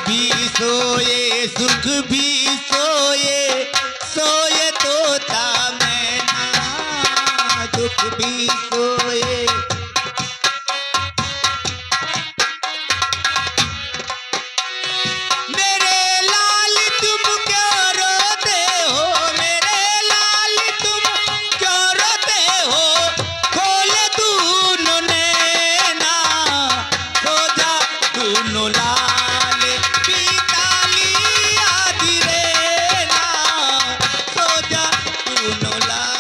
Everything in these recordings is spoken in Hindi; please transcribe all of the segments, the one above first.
भी सोए सुख भी सोए, सोए तोता मैना दुख भी सोए। मेरे लाल तुम क्यों रोते हो, मेरे लाल तुम क्यों रोते हो, खोले दूनों नैना, सो जा दूनों लाल पीताली आदि रेना, सो जा दूनों लाल।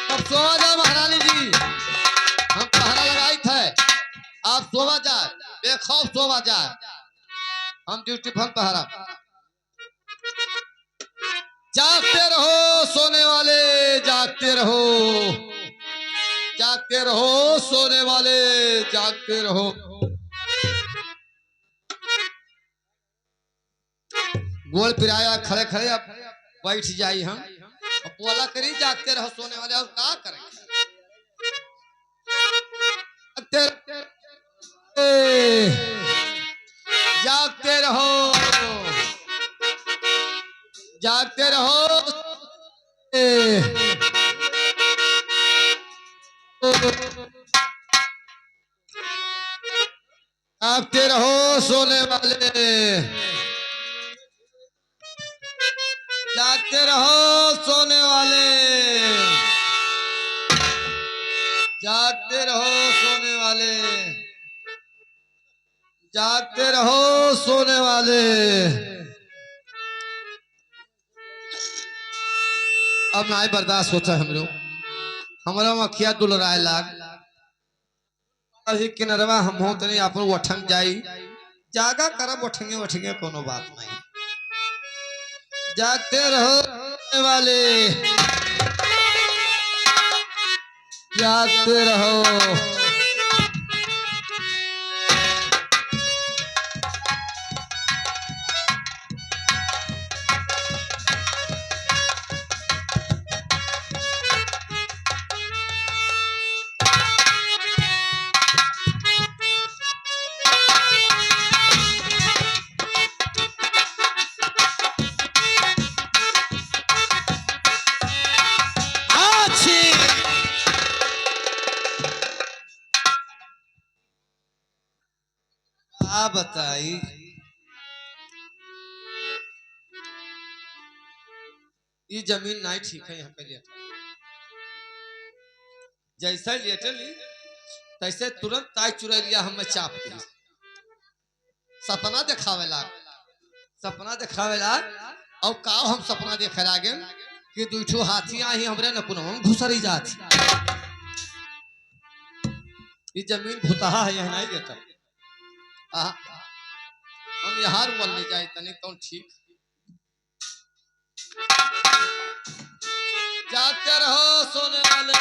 अब सोवा जाए महारानी जी, हम पहरा लगाई थे, आप सोवा जाए, बेखौफ सोवा जाए, हम ड्यूटी फल पहरा। जागते रहो सोने वाले, जागते रहो, जागते रहो सोने वाले, जागते रहो। गोल पिराया खड़े खड़े अब बैठ जाई हम, अब बोला करी जागते रहो सोने वाले, और क्या करेंगे। जागते रहो, जागते रहो, जागते रहो सोने वाले, जागते रहो सोने वाले, जागते रहो सोने वाले, जागते रहो सोने वाले। अब ना बर्दाश्त होता है हम लोग, हमारा मखिया दुलराए लाग अभी किनरवा हम हो तनी अपन वठन जाई, जागा करब वठंगे वठंगे कोनो बात नहीं। जागते रहो सोने वाले, जागते रहो। आप बताई ये जमीन नहीं ठीक है, यहाँ पे लेटर जैसे लेटर ली तैसे तुरंत ताई चुरा लिया, हमें चाप दी। सपना दिखावे लाग, सपना दिखावे लाग, और का हम सपना देखे लागे कि दूठो हाथियां ही हमरे नपुनवा में घुसरी जाती। ये जमीन भुतहा है, यहाँ नहीं लेटर हम यहाँ रुअल ले जाए तनी तो ठीक। जागते रहो सोने वाले,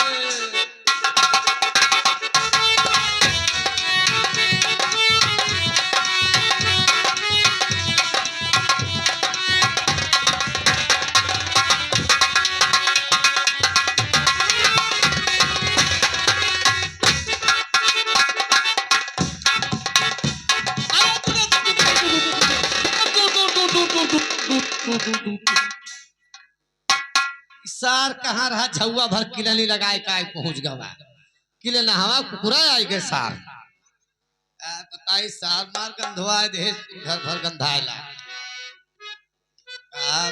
सार कहाँ रहा, झुआ भर किले नहीं लगाए का पहुंच गवा, किले नहावा कुकुरा आई गए सार। बताई सार मार गंधवा दे घर भर गंधाएला।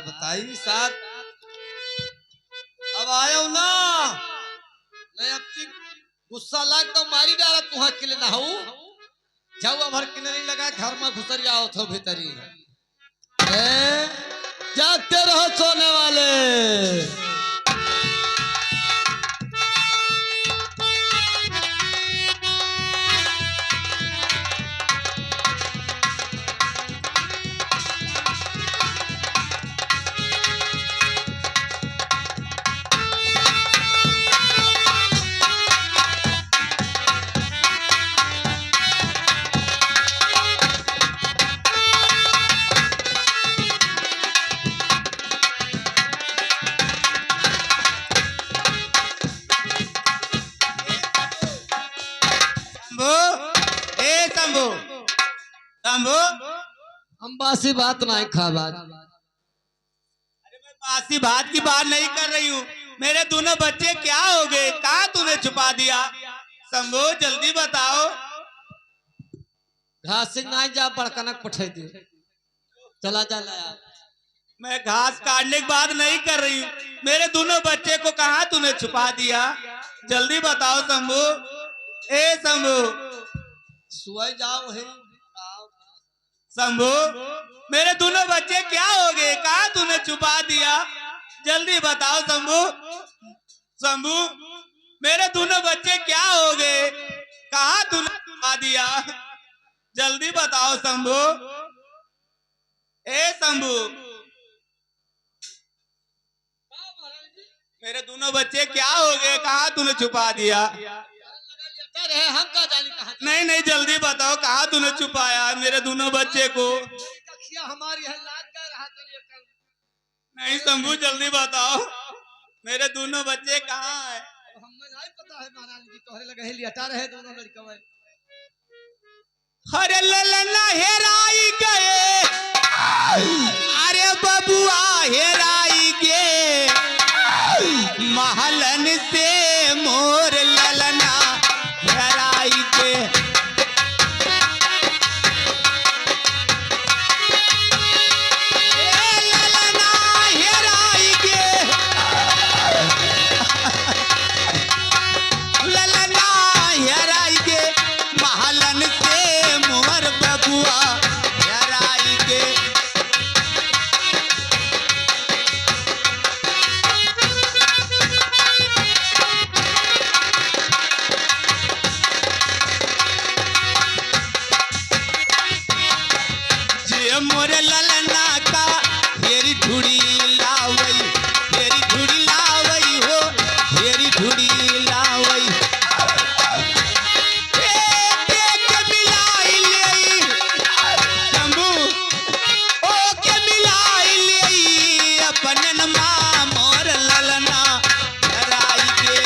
बताई सार अब आयो ना, नहीं अब गुस्सा लाग तो मारी डाला तुहा किले नहाऊ, झुआ भर किले नहीं लगा घर में घुसरी आओ थो भीतरी। जागते रहो सोने वाले, बासी बात नहीं खाबा। बासी भात की बात नहीं कर रही हूँ। मेरे दोनों बच्चे क्या हो गए, कहाँ तूने छुपा दिया? शंभू जल्दी बताओ। घास नहीं जा बड़कनक पठे दे, चला जा लाया। मैं घास काटने की बात नहीं कर रही हूँ। मेरे दोनों बच्चे को कहाँ तूने छुपा दिया? जल्दी बताओ शंभू। ए शंभू, सुई जाओ है शंभू, मेरे दोनों बच्चे क्या हो गए, कहाँ तूने छुपा दिया? जल्दी बताओ शंभू। शंभू, मेरे दोनों बच्चे क्या हो गए, कहाँ तूने छुपा दिया? जल्दी बताओ शंभू। ए शंभू, मेरे दोनों बच्चे क्या हो गए, कहाँ तूने छुपा दिया? हम का जानी कहाँ। नहीं नहीं, जल्दी बताओ कहाँ तूने छुपाया मेरे दोनों बच्चे को? हमारी है लाज कर रहा था ये कल। नहीं शंभू, जल्दी बताओ मेरे दोनों बच्चे कहाँ हैं? हमें नहीं पता है महाराज जी, तोहरे लगे लियाटा रहे दोनों लड़के। अरे ललना हेराई गए, अरे बबुआ हेराई गे, महलन से मोर ललना हेराई गे। ललना हेराई गे, ललना हेराई गे, महलन से मोर बबुआ हेराई गे। जे मोर ललना का हेरी धुड़ी लावई, हेरी धुड़ी लावई हो, हेरी धुड़ी लावई। देख के मिलाई लेई शंभू, ओ के मिलाई लेई अपन माँ मोर ललना हेराई गे।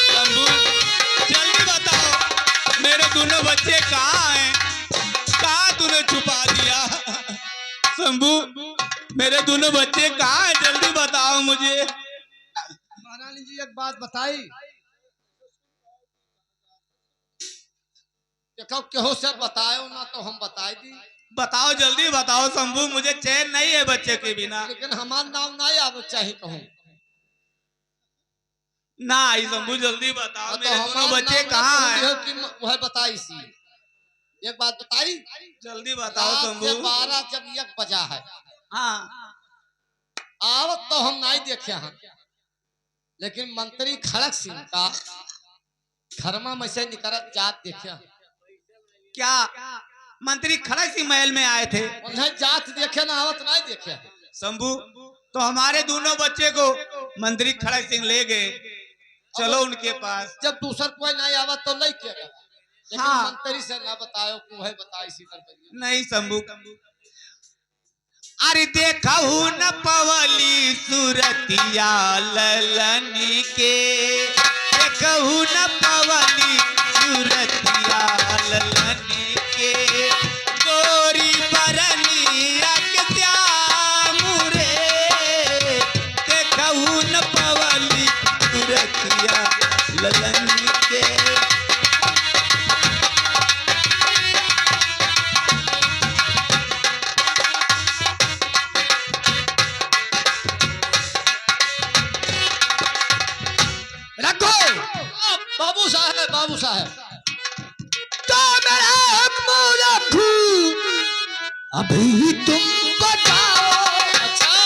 शंभू जल्दी बताओ मेरे दोनों बच्चे कहाँ हैं, कहाँ तूने छुपा दिया? शंभू, मेरे दोनों बच्चे कहाँ हैं, जल्दी बताओ मुझे। महारानी जी एक बात बताई, देखो केहो से बताओ ना तो हम बताई दी, बताओ जल्दी बताओ शंभू, मुझे चैन नहीं है बच्चे के बिना। लेकिन हमार नाम नहीं आवे चाहिए कहूँ। ना आई शंभू, जल्दी बताओ तो मेरे दोनों हमार बच्चे नाम कहाँ ना हैं? कहूँ कि वह बताई सी। एक बात बताई, जल्दी बताओ रात शंभू। से 12 जब 1 बजा है, हाँ, आवत तो हम नहीं देखे हैं, लेकिन मंत्री खड़क सिंह का खरमा में से निकलत जात देखे हैं। क्या मंत्री खड़क सिंह महल में आए थे? उन्हें जात देखे ना, आवत नहीं देखे हैं। शंभू, तो हमारे दोनों बच्चे को मंत्री खड़क सिंह ले गए, चलो उनके पास। जब दूसर कोई नहीं आवत तो नहीं किया, लेकिन हाँ। मंत्री से ना बतायो को है बताई सी कर बनी। नहीं शंभू, अरे देखहु न पवली सूरतिया ललनी के, देखहु न पवली सूरतिया ललनी के, गोरी बरनिया के श्याम रे, देखहु न पवली सूरतिया ललनी के। रखो बाबू साहब, बाबू साहब तो मेरा हुक्म रखू, अभी तुम बताओ। अच्छा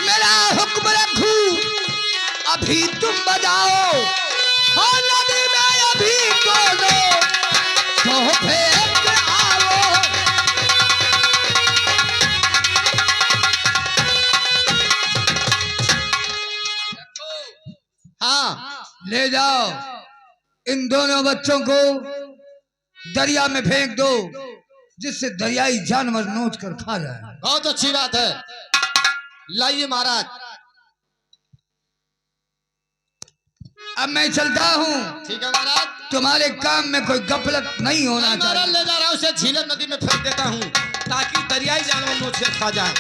मेरा हुक्म रखू, अभी तुम बताओ। हाँ नदी में अभी दोनों तो फेंक आओ। हाँ ले जाओ इन दोनों बच्चों को दरिया में फेंक दो। जिससे दरियाई जानवर नोच कर खा जाए। बहुत अच्छी बात है, लाइए महाराज। अब मैं चलता हूँ, ठीक है महाराज। तुम्हारे काम में कोई गफलत नहीं होना महाराज चाहिए। ले जा रहा हूँ, उसे झीलम नदी में फेंक देता हूँ ताकि दरियाई जानवर नोच के खा जाए।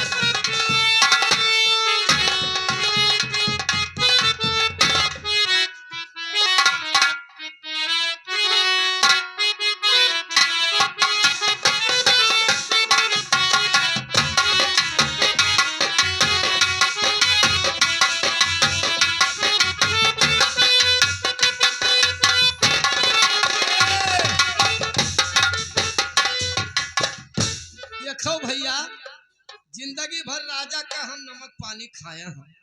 देखो भैया, जिंदगी भर राजा का हम नमक पानी खाए हैं।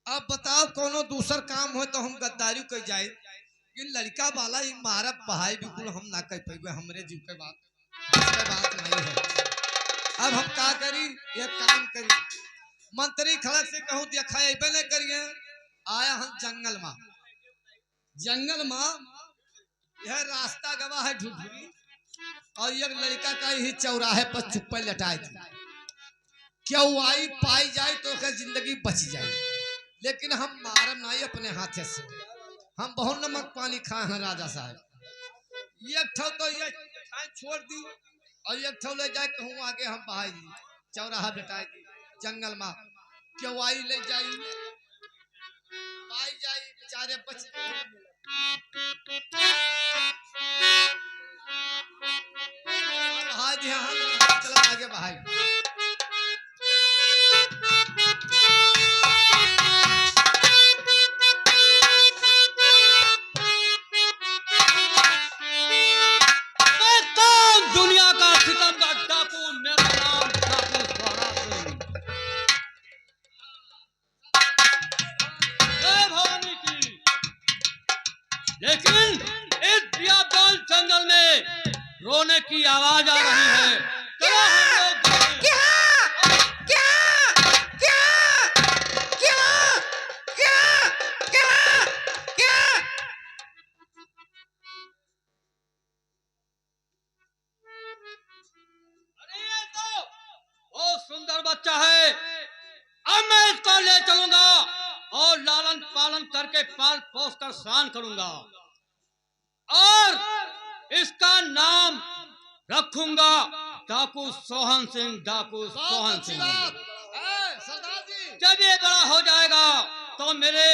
अब बताओ कोनो दूसर काम हो तो हम गद्दारी कर जाए, ये लड़का वाला ही मारा पढ़ाई बिल्कुल हम ना कर पाए, हमरे जीव के बात नहीं है। अब हम का करी, ये काम करी, मंत्री खड़क से कहूँ देखा अबे नहीं करिए। आया हम जंगल में, यह रास्ता गवा है ढुढुरी, और एक लड़का का ही चौराहे पर चुप्पे लटाए थी। क्या आई पाई जाए तो उसका जिंदगी बच जाए, लेकिन हम मारम नहीं अपने हाथे से। हम बहुत नमक पानी खाए हैं राजा साहब। एक ठो तो ये छोड़ दी और एक ठो ले जाए कहूँ आगे हम भाई चौराहा बेटाए दी जंगल में। क्यों आई ले जाई पाई जाई बेचारे बच भाई ध्यान चला आगे भाई। दुनिया का सिकंदर डाकू, मेरा नाम डाकू सोहरा सिंह। जय भवानी की। लेकिन इस बियाबान जंगल में रोने की आवाज आ रही है। चलो हम लोग बहुत सुंदर बच्चा है, अब मैं इसको ले चलूंगा और लालन पालन करके पाल पोस कर स्नान करूंगा और इसका नाम रखूंगा डाकू सोहन सिंह। डाकू सोहन सिंह। जब ये बड़ा हो जाएगा तो मेरे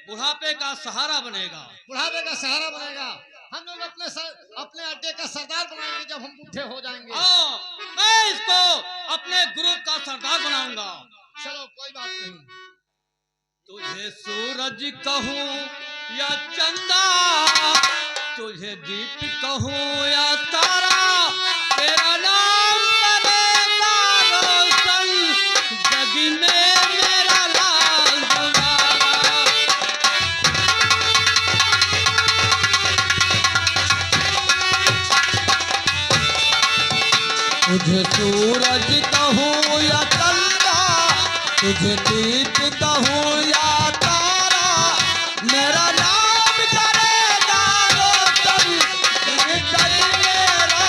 बुढ़ापे का सहारा बनेगा। बुढ़ापे का सहारा बनेगा। हम लोग अपने अड्डे का सरदार बनाएंगे जब हम बूढ़े हो जाएंगे। मैं इसको अपने ग्रुप का सरदार बनाऊंगा। चलो कोई बात नहीं। तुझे सूरज कहूँ या चंदा, तुझे दीप कहूँ या तारा, तेरा नाम करेगा रोशन जग में मेरा लाल दुलारा। तुझे सूरज कहूँ या चंदा, तुझे दीप कहूँ या तारा, मेरा नाम करेगा रोशन जग मेरा।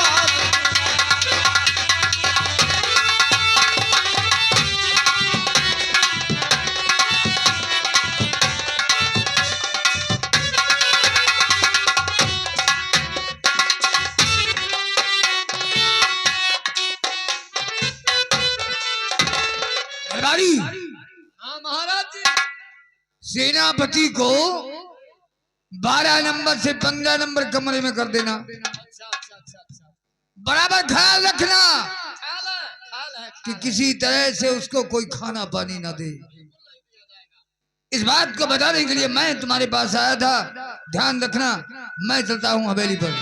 हाँ महाराज जी, सेनापति को 12 नंबर से 15 नंबर कमरे में कर देना। बराबर ख्याल रखना कि किसी तरह से उसको कोई खाना पानी ना दे। इस बात को बताने के लिए मैं तुम्हारे पास आया था। ध्यान रखना, मैं चलता हूँ हवेली पर।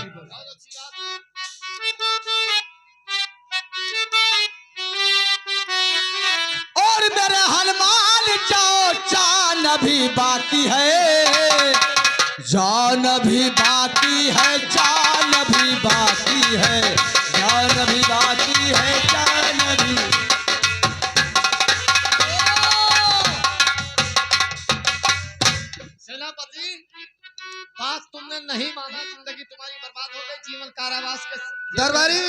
और मेरे हनुमान जाओ, चांद अभी बाकी है, जान अभी बाकी है, जान अभी बाकी है, जान अभी बाकी है, जान अभी। सेनापति, बात तुमने नहीं माना, जिंदगी तुम्हारी बर्बाद हो गई, जीवन कारावास के। दरबारी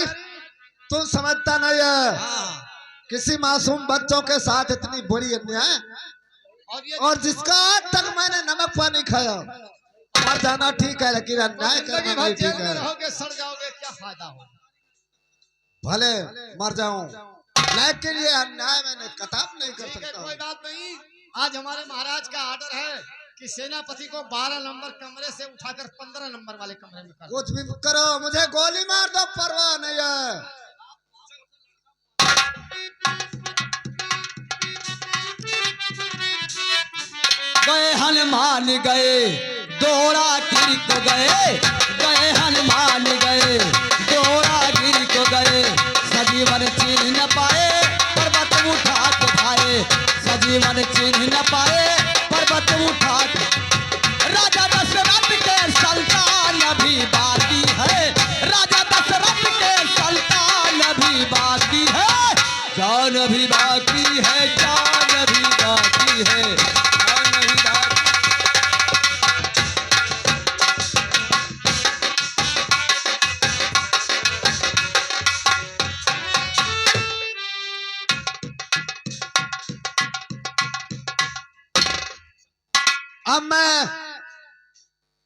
तुम समझता नहीं है हाँ। किसी मासूम बच्चों के साथ इतनी बड़ी अन्याय। और जिसका आज तक मैंने नमक पानी खाया, मर जाना ठीक है लेकिन अन्याय करना जिंदगी नहीं भर ठीक जेल में है। रहोगे, सड़ जाओगे, क्या फायदा होगा? भले मर जाऊं लेकिन ये अन्याय मैंने कतई नहीं कर ठीक है, सकता। कोई बात नहीं। आज हमारे महाराज का ऑर्डर है कि सेनापति को 12 नंबर कमरे से उठाकर 15 नंबर वाले कमरे में कर दो। कुछ भी करो, मुझे गोली मार दो, परवाह नहीं है। गए हनुमान गए दोहरा गिर को गए, गए हनुमान गए दोहरा गिर को गए। सजीवन चिन्ह न पाए पर्वत उठा के खाए, सजीवन चिन्ह न पाए पर्वत उठा के। राजा दशरथ के संतान अभी बाकी है, राजा दशरथ के संतान अभी बाकी है, जान अभी बाकी है, जान अभी बाकी है, जान अभी बाकी। अब मैं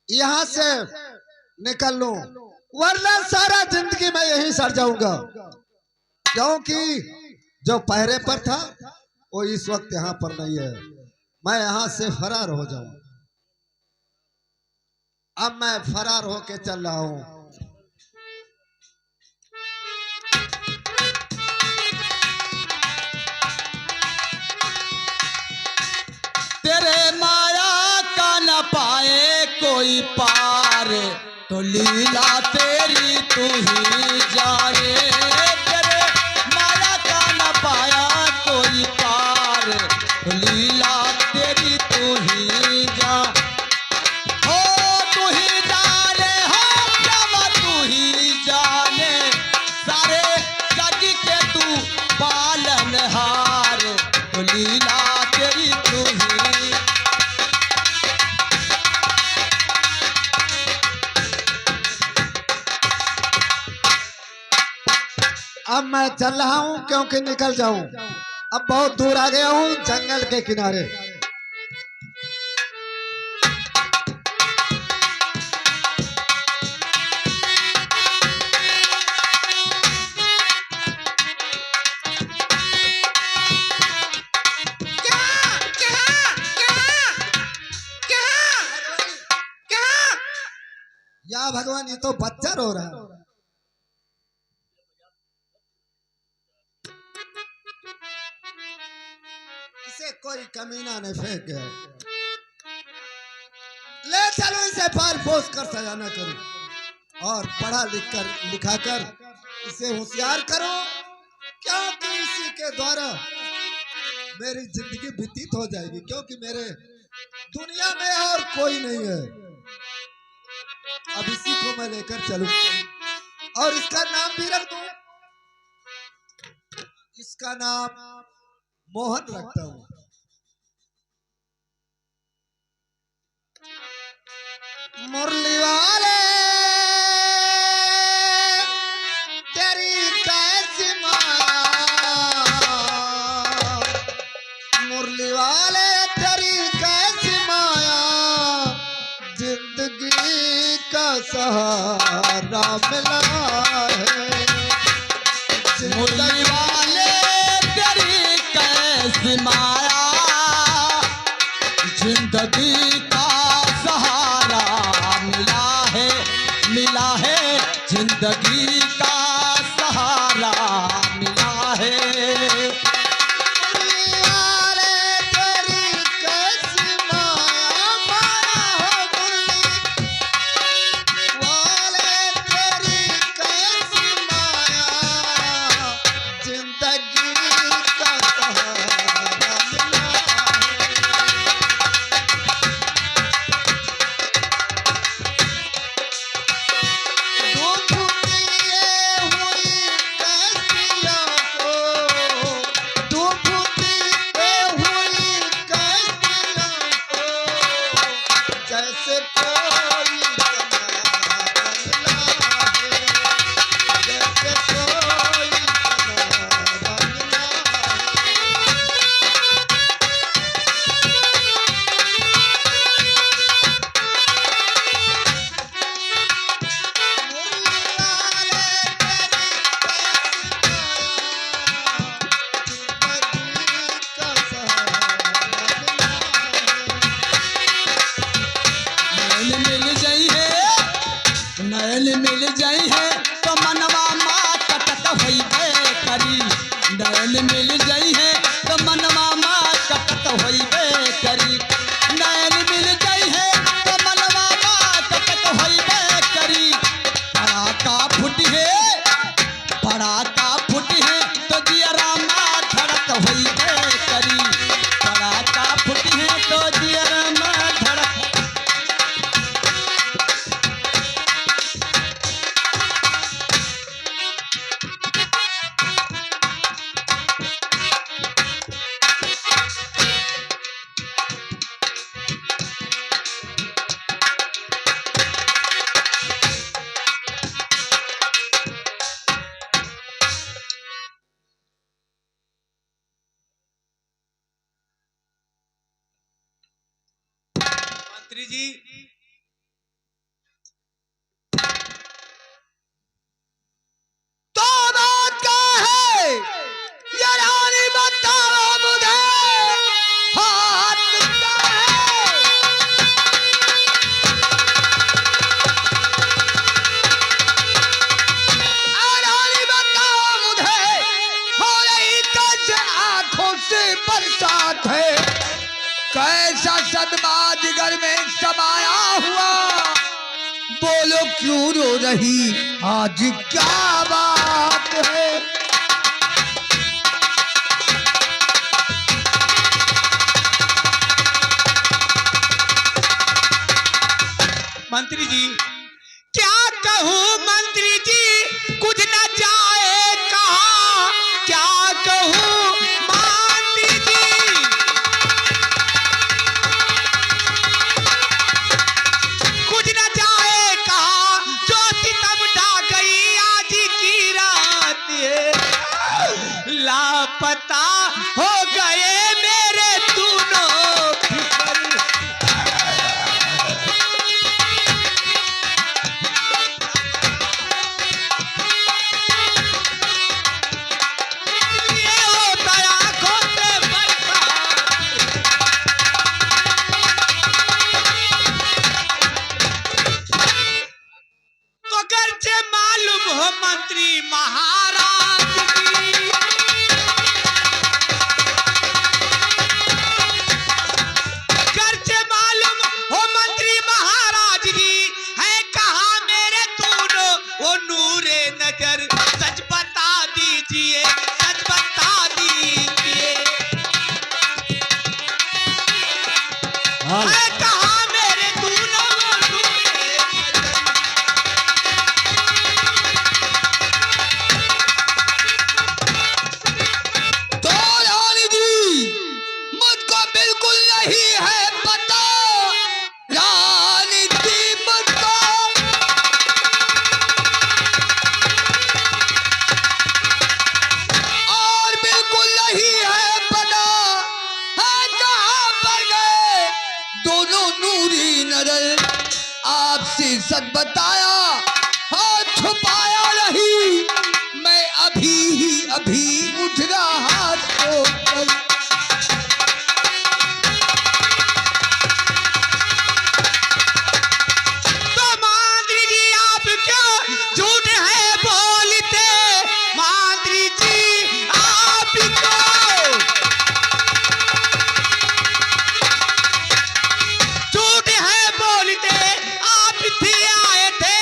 यहाँ से निकल लूं, वरना सारा जिंदगी मैं यहीं सड़ जाऊंगा। क्योंकि जो पहरे पर था वो इस वक्त यहाँ पर नहीं है। मैं यहाँ से फरार हो जाऊं। अब मैं फरार होके चल रहा हूं। तेरे माया का न पाए कोई पार, तो लीला तेरी तू ही जाने। तेरे माया का न पाया कोई पार, तो लीला तेरी तू ही जा। हो तू ही जाने, हो प्रेमा तू ही जाने, सारे जग के तू पालनहार, तो लीला तेरी तू ही। अब मैं चल रहा हूं क्योंकि निकल जाऊं। अब बहुत दूर आ गया हूं, जंगल के किनारे। या भगवान, ये तो बच्चा रो रहा है। इसे कोई कमीना ने फेंक गया। ले चलो इसे पाल पोस कर सजा न करो और पढ़ा लिखा कर इसे होशियार करो, क्योंकि इसी के द्वारा मेरी जिंदगी व्यतीत हो जाएगी। क्योंकि मेरे दुनिया में और कोई नहीं है। अब इसी को मैं लेकर चलूं और इसका नाम भी रख दूं। इसका नाम मोहन रखता हूं। मुरली वाले तेरी कैसी माया, मुरली वाले तेरी कैसी माया, जिंदगी का सहारा मिला है। मुरली वाले तेरी कैसी माया, जिंदगी का सहारा मिला है, मिला है, जिंदगी का सहारा मिला है। मुरली वाले तेरी कैसी माया, माया हो मुरली वाले तेरी कैसी माया, जिंदगी का सहारा मिला है। मंत्री जी तो बात क्या है ये रानी बताओ मुझे हाथ क्या है रानी बताओ मुझे हो रही कैसे आंखों से बरसात है कैसा सदमा जिगर में समाया हुआ बोलो क्यों रो रही आज क्या बात है मंत्री जी क्या कहूँ मंत्री जी कुछ न जाए कहा क्या कहूँ मंत्री जी कुछ न जाए कहा जो सितम ढा गई आज की रात है लापता हो गए मेरे दोनों फिकर ये होता आंखों से बरसात तो घर से मालूम हो मंत्री महाराज की घर से मालूम हो मंत्री महाराज जी है कहा मेरे दोनों वो नूरे नजर सच बता दीजिए सच बता दीजिए है कहा मेरे दोनों वो नूरे नजर तो रानी जी मुझको बिल्कुल नहीं है पता रानी जी मुझको और बिल्कुल नहीं है पता है कहाँ पर गए दोनों नूरी नजर आपसे सच बताया और छुपाया नहीं मैं अभी उठ रहा सोकर तो मंत्री जी आप क्यों झूठ है बोलते मंत्री जी आप क्यों झूठ है बोलते आप भी आए थे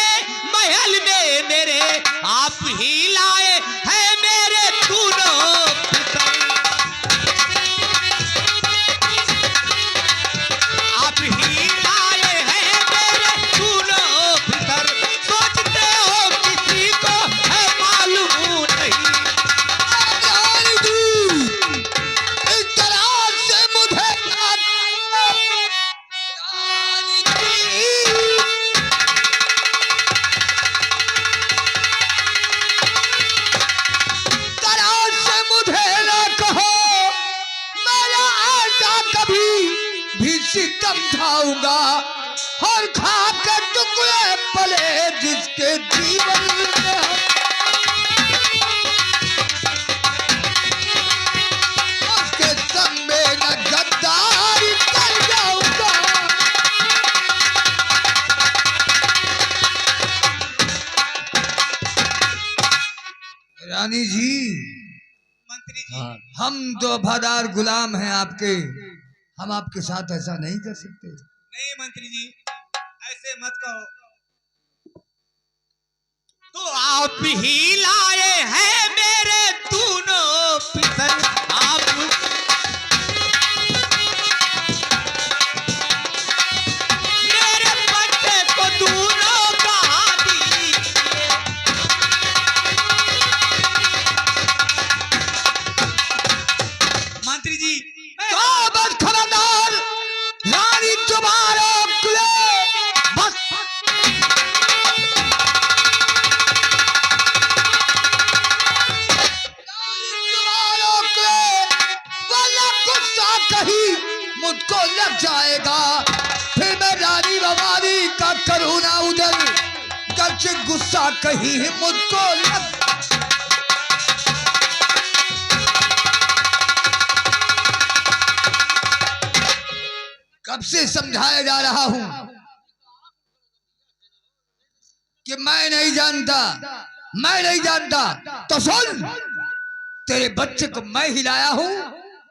महल में मेरे आप ही लाए हैं मेरे दोनों पितर आप ही लाए हैं मेरे दोनों पितर सोचते हो किसी को है मालूम नहीं रानी जी इस तरह से मुझे रानी जी तरह से मुझे ना कहो मैं ऐसा कभी भी सितम ढाऊंगा और खा के टुकड़े पले जिसके जीवन में उसके संग में न गद्दारी कर जाऊंगा रानी जी मंत्री जी हम तो वफादार गुलाम हैं आपके हम आपके साथ ऐसा नहीं कर सकते नहीं मंत्री जी ऐसे मत कहो तो आप ही लाए हैं मेरे दोनों पितर आप मेरे बच्चे को दोनों कहा दीजिए मंत्री जी तो बस खबरदार रानी तुम्हारा कुले बस तुम्हारा कुले वाला गुस्सा कहीं मुझको लग जाएगा फिर मैं रानी भवानी का करूँ ना उधर, गर्चे गुस्सा कहीं मुझको लग। कब से समझाया जा रहा हूं कि मैं नहीं जानता, मैं नहीं जानता। तो सुन, तेरे बच्चे को मैं हिलाया हूं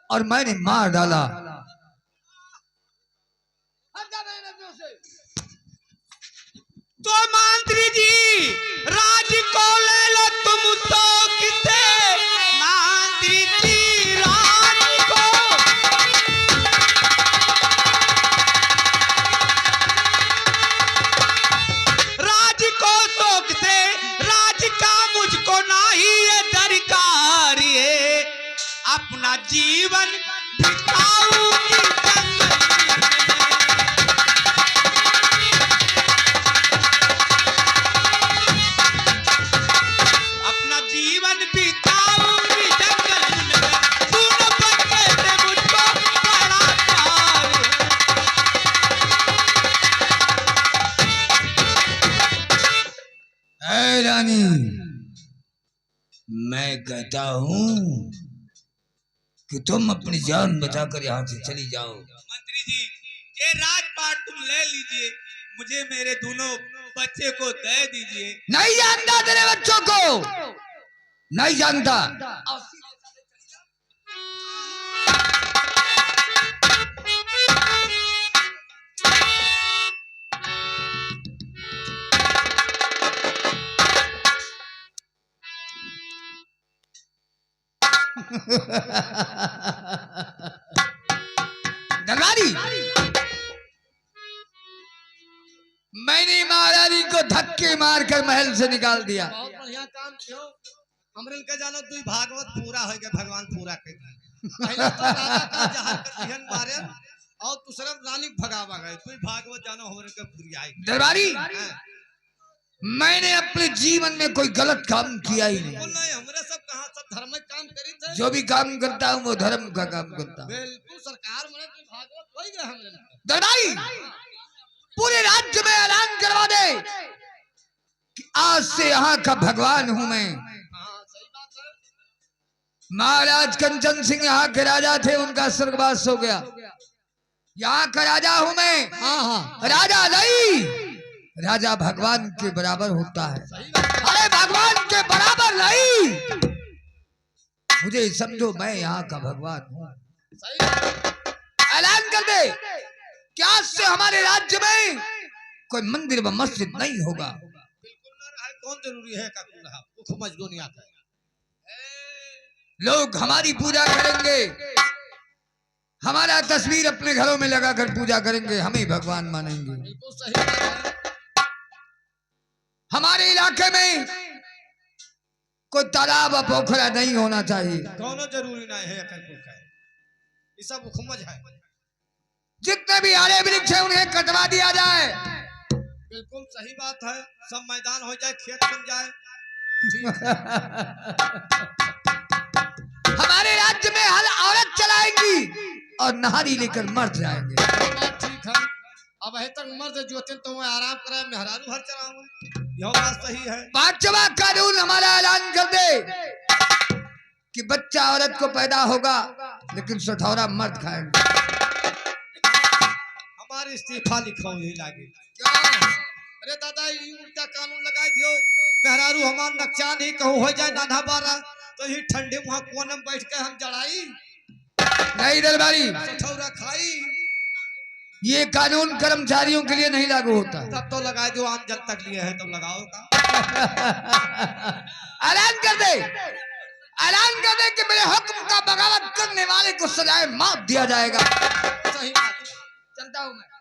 और मैंने मार डाला। तो मंत्री जी राज को ले लो तुम शौक से, मंत्री जी राज को। राज को शौक से, राज का मुझको नहीं ये दरकार है, अपना जीवन बिताऊंगी जंगल में। अपना जीवन बिताऊंगी जंगल में, सुन बच्चे से मुझको बड़ा प्यार है। ऐ रानी, मैं कहता हूं कि तुम अपनी जान बचाकर यहाँ से चली जाओ। मंत्री जी ये राजपाट तुम ले लीजिए, मुझे मेरे दोनों बच्चे को दे दीजिए। नहीं जानता तेरे बच्चों को, नहीं जानता। दरबारी, मैंने महारानी को धक्के मारकर महल से निकाल दिया। बहुत बढ़िया काम कियो। हमरे के जानो तू भागवत पूरा हो गया, भगवान पूरा कर दिया। पहले तो राजा का जहां का बिहन मारे और दूसरा रानी भगावा गए, तू भागवत जानो हमरे के पूरी आई। दरबारी, मैंने अपने जीवन में कोई गलत काम किया ही नहीं। नहीं, हमरे सब कहां सब धर्म काम करी थे। जो भी काम करता हूँ वो धर्म का काम करता हूँ। बिल्कुल सरकार मने तू भागवत हो गया हमरे। दरबारी, पूरे राज्य में ऐलान करवा दे कि आज से यहाँ का भगवान हूँ मैं। हां सही बात है। महाराज कंचन सिंह यहाँ के राजा थे, उनका स्वर्गवास हो गया। यहाँ का राजा हूँ मैं। हां हां राजा नहीं, राजा भगवान के बराबर होता है। अरे भगवान के बराबर नहीं, मुझे समझो मैं यहाँ का भगवान हूँ। ऐलान कर दे कि आज से हमारे राज्य में कोई मंदिर व मस्जिद नहीं होगा। बिल्कुल ना रहा, कौन जरूरी है का रहा, वो समझ दुनिया का। लोग हमारी पूजा करेंगे, हमारा तस्वीर अपने घरों में लगाकर पूजा करेंगे, हमें भगवान मानेंगे। बिल्कुल सही बात है। हमारे इलाके में कोई तालाब व पोखरा नहीं होना चाहिए। कौनो जरूरी नहीं है अकलपुर का, ये सब हुकूमत है। जितने भी हरे वृक्ष है उन्हें कटवा दिया जाए। बिल्कुल सही बात है, सब मैदान हो जाए, खेत बन जाए। हमारे राज्य में हर औरत चलाएंगी और नहारी लेकर मर जाएंगे। बात ठीक है। अब है तक मर्द जोते तो मैं आराम कराए, मेहरारू हर चलाऊं, यह बात सही है। पांचवा कानून हमारा ऐलान कर दे कि बच्चा औरत को पैदा होगा लेकिन सठौरा मर्द खाएंगे। हमारे इस्तीफा लिखो ही लागे। अरे दादा ये उल्टा कानून लगा दियो, मेहरारू हमार नकसान ही कहूँ हो जाए नाना बारा तो ही ठंडे वहां कोने में बैठ के हम जड़ाई नहीं दरबारी, सठौरा खाई। ये कानून कर्मचारियों के लिए नहीं लागू होता। तब तो लगा दो, आम जनता के लिए है, तब लगाओ का। ऐलान कर दे, ऐलान कर दे कि मेरे हुक्म का बगावत करने वाले को सजाए मौत दिया जाएगा। सही बात है। चलता हूं मैं।